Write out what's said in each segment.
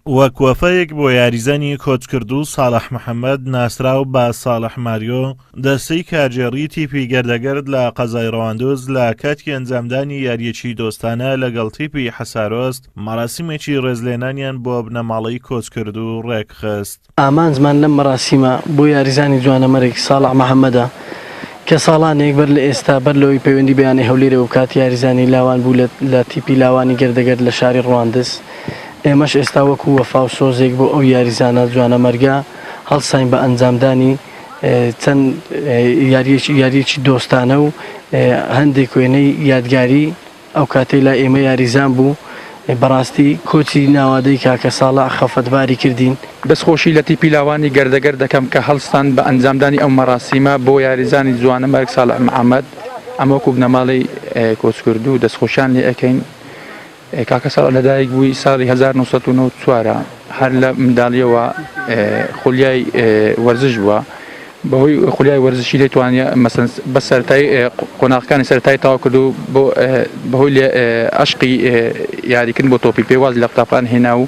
وەک وەفەیەک بۆ یاریزانی کۆچکردو ساڵح محەممەد ناسراو بە ساڵح ماریۆ دەستەی کارژێڕی تیپی گەردەگەرد لە قەزای ڕەواندۆز لە کاتی ئەنجامدانی یاریەکی دۆستانە لەگەڵ تیپی حەسارۆست مەراسیمێکی ڕێزلێنانیان بۆ بنەماڵەی کۆچکردو ڕێکخست. ئامانجمان لەم مەراسیمە بۆ یاریزانی جوانەمەرێک ساڵح محەممەدە کە ساڵانێک بەر لە ئێستا بەر لەوەی پەیوەندی بەیانی هەولێرە و کاتی یاریزانی لاوان بوو لە تیپی لاوانی گەردەگەرد لە شاری ڕواندز. ئێمەش ئێستا وەکو وەفا و سۆزێک بۆ ئەو یاریزانە جوانە مەرگە هەڵساین بە ئەنجامدانی چەند یاریەکی دۆستانە و هەندێک وێنەی یادگاری ئەو کاتەی لا ئێمە یاریزان بوو. بەڕاستی کۆچی ناوادەی کاکە ساڵح خەفەتباری کردین. دەستخۆشی لە تیپی لاوانی گەردەگەر دەکەم کە هەڵستان بە ئەنجامدانی ئەو مەراسیمە بۆ یاریزانی جوانە مەرگ ساڵح محەممەد ئەمە وەکو بنەماڵەی کۆچکردو و دەستخۆشیان لێ ئەەکەین. کاکە ساڵح لەدایک بووی ساڵی 1994 هەر لە منداڵیەوە خولیای وەرزش بووە بەهۆی خولیای وەرزشی لێتوانە مەسەن بە سەرەتای قۆناغەکانی سەرەتای تاوا کردو بەهۆی لێ عشقی یاریکردن بۆ تۆپی پێواز لە قوتابخان هێنا و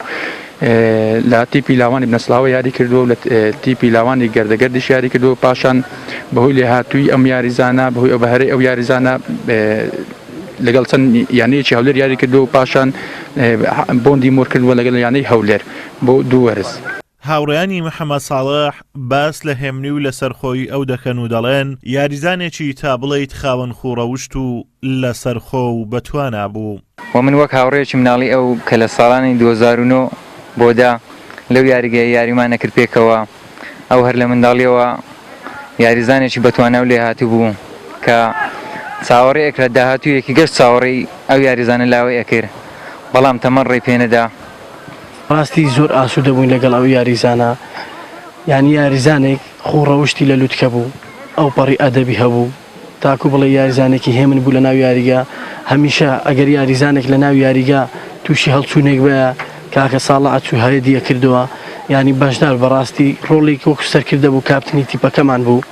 لە تیپی لاوانی بنەسڵاوە یاری کردووە و لە تیپی لاوانی گەردەگەردیش یاری کردووە پاشان بەهۆی لێ هاتووی ئەم یاریزانە بەهۆی ئەو بەهرەی ئەو یاریزانە لەگەڵ چەند یانەیەکی هەولێر یاری کردو و پاشان بۆندی مۆر کردووە لەگەڵ یانەی هەولێر بۆ دوو وەرز. هاوڕێیانی محەممەد ساڵح باس لە هێمنی و لە سەرخۆی ئەو دەکەن و دەڵێن یاریزانێکی تا بڵێیت خاوەن خوڕەوشت و لە سەرخۆ و بەتوانا بوو. و من وەک هاوڕێکی مناڵی ئەو کە لە ساڵانی 2009 بۆدا لەو یاریگەی یاریمان نەکرد پێکەوە ئەو هەر لە منداڵیەوە یاریزانێکی بەتوانا و لێ هاتی بوو کە چاوەڕێیەک لە داهاتوویەکی گەشت چاوەڕێی ئەو یاریزانە لاوەی ئەکرد بەڵام تەمەن ڕێی پێنەدا. ڕاستی زۆر ئاسوودە بووین لەگەڵ ئەو یاریزانە یعنی یاریزانێک خوڕەوشتی لە لوتکە بوو ئەو پەڕی ئەدەبی هەبوو تاکو بڵێ یاریزانێکی هێمن بوو لە ناو یاریگا هەمیشە ئەگەر یاریزانێک لە ناو یاریگا تووشی هەڵچوونێک بەیە کاکە ساڵح ئەچوو هەیەدیە کردووە ینی بەشدار بەڕاستی ڕۆڵێک وەکو سەرکردە بوو کاپتنی تیپەکەمان بوو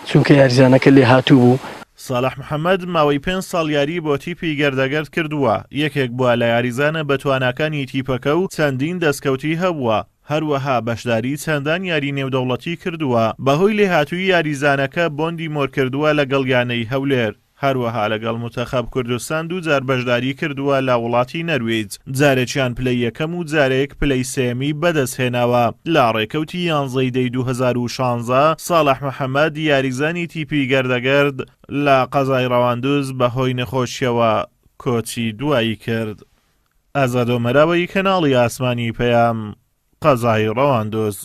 چونکە یاریزانەکە لێ هاتوو بوو. ساڵح محەممەد ماوەی 5 ساڵ یاری بۆ تیپی گەردەگەرد کردووە یەکێک بووە لە یاریزانە بەتوانەکانی تیپەکە و چەندین دەستکەوتی هەبووە هەروەها بەشداری چەندان یاری نێودەوڵەتی کردووە بەهۆی لێهاتووی یاریزانەکە بۆندی مۆر کردووە لەگەڵ یانەی هەولێر هەروەها لەگەڵ مونتەخەب کوردستان دوو جار بەشداری کردووە لە وڵاتی نەروێج جارێکیان پلەی یەکەم و جارێک پلەی سێمی بەدەستهێناوە لە ڕێکەوتی 11 دەی 2016 ساڵح محەممەد یاریزانی تیپی گەردەگەرد لە قەزای ڕەواندوز بەهۆی نەخۆشیەوە کۆچی دوایی کرد. ئازادۆ مەراوەی کەناڵی ئاسمانی پەیام قەزای ڕەواندوز.